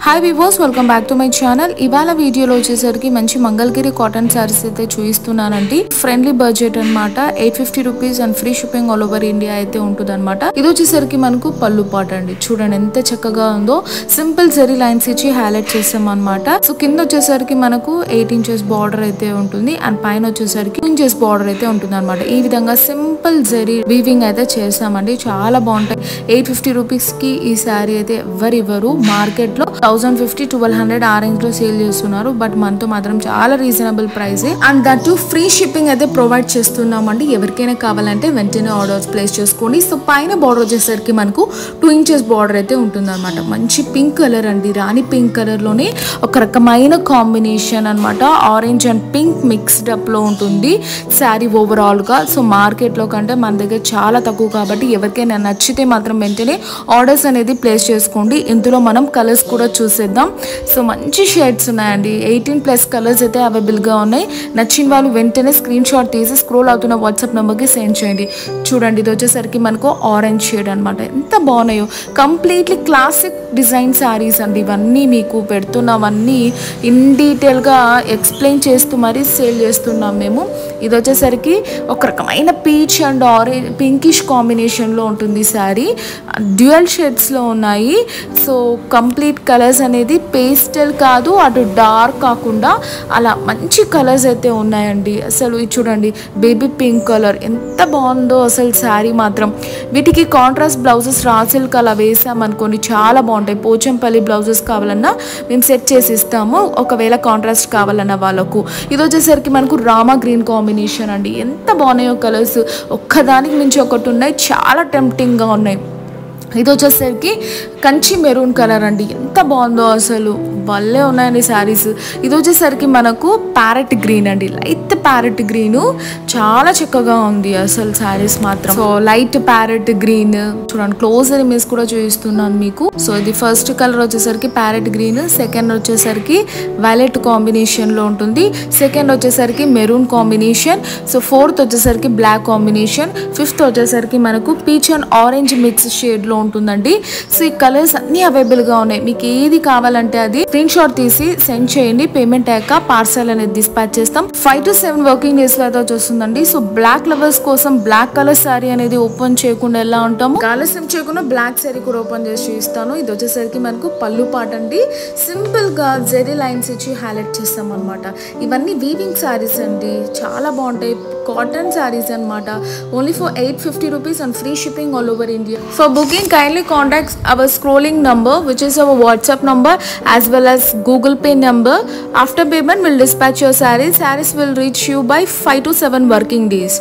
Hi వివోస్, welcome back to my channel. ఇవాళ వీడియోలో వచ్చేసరికి మంచి మంగళగిరి కాటన్ శారీస్ అయితే చూపిస్తున్నానండి. ఫ్రెండ్లీ బడ్జెట్ అనమాట. 850 rupees and free shipping all over India అయితే ఉంటుంది అనమాట. ఇది వచ్చేసరికి మనకు పళ్ళు పాట అండి. చూడండి ఎంత చక్కగా ఉందో. సింపుల్ జరీ లైన్స్ ఇచ్చి హైలైట్ చేసాం అనమాట. సో కింద వచ్చేసరికి మనకు 8 ఇంచెస్ బార్డర్ అయితే ఉంటుంది అండ్ పైన వచ్చేసరికి 2 ఇంచెస్ బార్డర్ అయితే ఉంటుంది అనమాట. ఈ విధంగా సింపుల్ జరీ వీవింగ్ అయితే చేసామండి. చాలా బాగుంటాయి. 850 రూపీస్ కి ఈ శారీ అయితే ఎవరు మార్కెట్ లో 1050-1200 ఆ రేంజ్ లో సేల్ చేస్తున్నారు. బట్ మనతో మాత్రం చాలా reasonable price and that free shipping అయితే ప్రొవైడ్ చేస్తున్నామండి. ఎవరికైనా కావాలంటే వెంటనే ఆర్డర్స్ ప్లేస్ చేసుకోండి. సో పైన బార్డర్ వచ్చేసరికి మనకు 2 ఇంచెస్ బార్డర్ అయితే ఉంటుంది అనమాట. మంచి పింక్ కలర్ అండి. రాణి పింక్ కలర్ లోనే ఒక రకమైన కాంబినేషన్ అనమాట. Orange and pink mixed up లో ఉంటుంది శారీ ఓవరాల్ గా. సో మార్కెట్ లో కంటే మన దగ్గర చాలా తక్కువ కాబట్టి ఎవరికైనా నచ్చితే మాత్రం వెంటనే ఆర్డర్స్ అనేది ప్లేస్ చేసుకోండి. ఇందులో మనం కలర్స్ కూడా చూసేద్దాం. సో మంచి షేడ్స్ ఉన్నాయండి. 18+ కలర్స్ అయితే అవైలబుల్ గా ఉన్నాయి. నచ్చిన వాళ్ళు వెంటనే స్క్రీన్ షాట్ తీసి స్క్రోల్ అవుతున్న వాట్సాప్ నెంబర్ కి సెండ్ చేయండి. చూడండి ఇది వచ్చేసరికి మనకు ఆరెంజ్ షేడ్ అనమాట. ఎంత బాగున్నాయో. కంప్లీట్లీ క్లాసిక్ డిజైన్ శారీస్ అండి. ఇవన్నీ మీకు పెడుతున్నవన్నీ ఇన్ డీటెయిల్ గా ఎక్స్ప్లెయిన్ చేస్తూ మరీ సేల్ చేస్తున్నాం మేము. ఇది వచ్చేసరికి ఒక రకమైన peach and orange pinkish combination లో ఉంటుంది శారీ. డ్యూయల్ షేడ్స్ లో ఉన్నాయి. సో కంప్లీట్ కలర్స్ అనేది పేస్టల్ కాదు, అటు డార్క్ కాకుండా అలా మంచి కలర్స్ అయితే ఉన్నాయండి. అసలు ఇది చూడండి, బేబీ పింక్ కలర్ ఎంత బాగుందో అసలు శారీ మాత్రం. వీటికి కాంట్రాస్ట్ బ్లౌజెస్ రా సిల్క్ అలా వేసామనుకోండి చాలా బాగుంటాయి. పోచంపల్లి బ్లౌజెస్ కావాలన్నా మేము సెట్ చేసి ఇస్తాము, ఒకవేళ కాంట్రాస్ట్ కావాలన్న వాళ్ళకు. ఇది వచ్చేసరికి మనకు రామా గ్రీన్ కాంబినేషన్ అండి. ఎంత బాగున్నాయో కలర్స్. ఒక్కదానికి మించి ఒకటి ఉన్నాయి. చాలా టెంప్టింగ్గా ఉన్నాయి. ఇది వచ్చేసరికి కంచి మెరూన్ కలర్ అండి. ఎంత బాగుందో అసలు. భలే ఉన్నాయండి శారీస్. ఇది వచ్చేసరికి మనకు ప్యారెట్ గ్రీన్ అండి. లైట్ ప్యారెట్ గ్రీన్ చాలా చక్కగా ఉంది అసలు శారీస్ మాత్రం. సో లైట్ ప్యారెట్ గ్రీన్ చూడండి, క్లోజర్ ఇమేజ్ కూడా చూపిస్తున్నాను మీకు. సో ఇది ఫస్ట్ కలర్ వచ్చేసరికి ప్యారెట్ గ్రీన్, సెకండ్ వచ్చేసరికి వైలెట్ కాంబినేషన్ లో ఉంటుంది, సెకండ్ వచ్చేసరికి మెరూన్ కాంబినేషన్, సో ఫోర్త్ వచ్చేసరికి బ్లాక్ కాంబినేషన్, ఫిఫ్త్ వచ్చేసరికి మనకు peach and orange mix shade లో ఉంటుందండి. సో ఈ కలర్స్ అన్ని అవైలబుల్ గా ఉన్నాయి. మీకు ఏది కావాలంటే అది స్క్రీన్ షాట్ తీసి సెండ్ చేయండి. పేమెంట్ అయ్యాక పార్సల్ అనేది డిస్పాచ్ చేస్తాం. 5 to 7 వర్కింగ్ డేస్ లో అయితే వచ్చేస్తుందండి. సో బ్లాక్ లవర్స్ కోసం బ్లాక్ కలర్ శారీ అనేది ఓపెన్ చేయకుండా ఎలా ఉంటాము, ఆలస్యం చేయకుండా బ్లాక్ శారీ కూడా ఓపెన్ చేసి చూపిస్తాను. ఇది వచ్చేసరికి మనకు పళ్ళు పాట అండి. సింపుల్ గా జెరీ లైన్స్ ఇచ్చి హైలైట్ చేస్తాం అనమాట. ఇవన్నీ వీవింగ్ శారీస్ అండి. చాలా బాగుంటాయి. కాటన్ శారీస్ అనమాట. Only for 850 rupees and free shipping all over India. For booking kindly contact our scrolling number, which is our WhatsApp number as well as Google Pay number. After payment we'll dispatch your sarees. Sarees will reach you by 5 to 7 working days.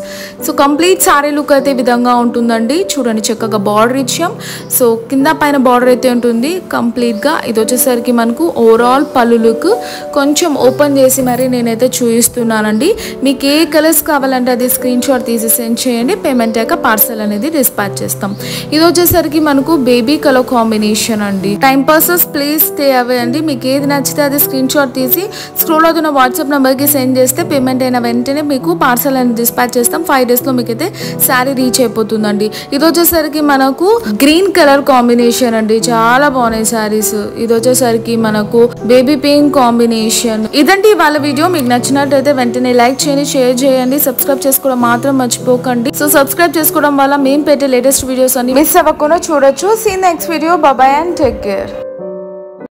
So complete saree look అయితే విధంగా ఉంటుందండి. చూడండి చక్కగా border ఇచ్చాం. So కింద పైన border అయితే ఉంటుంది కంప్లీట్ గా. ఇది వచ్చేసరికి మనకు ఓవరాల్ పళ్ళు లుక్. కొంచెం ఓపెన్ చేసి మరి నేనైతే చూపిస్తున్నానండి. మీకు ఏ కలర్స్ కావాలంటే అది స్క్రీన్ షాట్ తీసి సెండ్ చేయండి. పేమెంట్ అయ్యాక పార్సల్ అనేది డిస్పాచ్ చేస్తాం. ఇది వచ్చేసరికి మనకు బేబీ కలర్ కాంబినేషన్ అండి. Time passes please stay away అండి. మీకు ఏది నచ్చితే అది స్క్రీన్ షాట్ తీసి స్క్రోల్ అవుతున్న వాట్సాప్ నెంబర్ కి సెండ్ చేస్తే పేమెంట్ అయిన వెంటనే మీకు పార్సల్ అనేది డిస్పాచ్ చేస్తాం. 5 days లో మీకైతే శారీ రీచ్ అయిపోతుందండి. ఇది వచ్చేసరికి మనకు గ్రీన్ కలర్ కాంబినేషన్ అండి. చాలా బాగున్నాయి శారీస్. ఇది వచ్చేసరికి మనకు బేబీ పింక్ కాంబినేషన్. ఇదండి వాళ్ళ వీడియో. మీకు నచ్చినట్టయితే వెంటనే లైక్ చేయండి, షేర్ చేయండి, సబ్స్క్రైబ్ చేసుకోవడం మాత్రం మర్చిపోకండి. సో సబ్స్క్రైబ్ చేసుకోవడం వల్ల మేము పెట్టే లేటెస్ట్ వీడియోస్ అన్ని మిస్ అవ్వకుండా చూడొచ్చు. See next video. Bye and take care.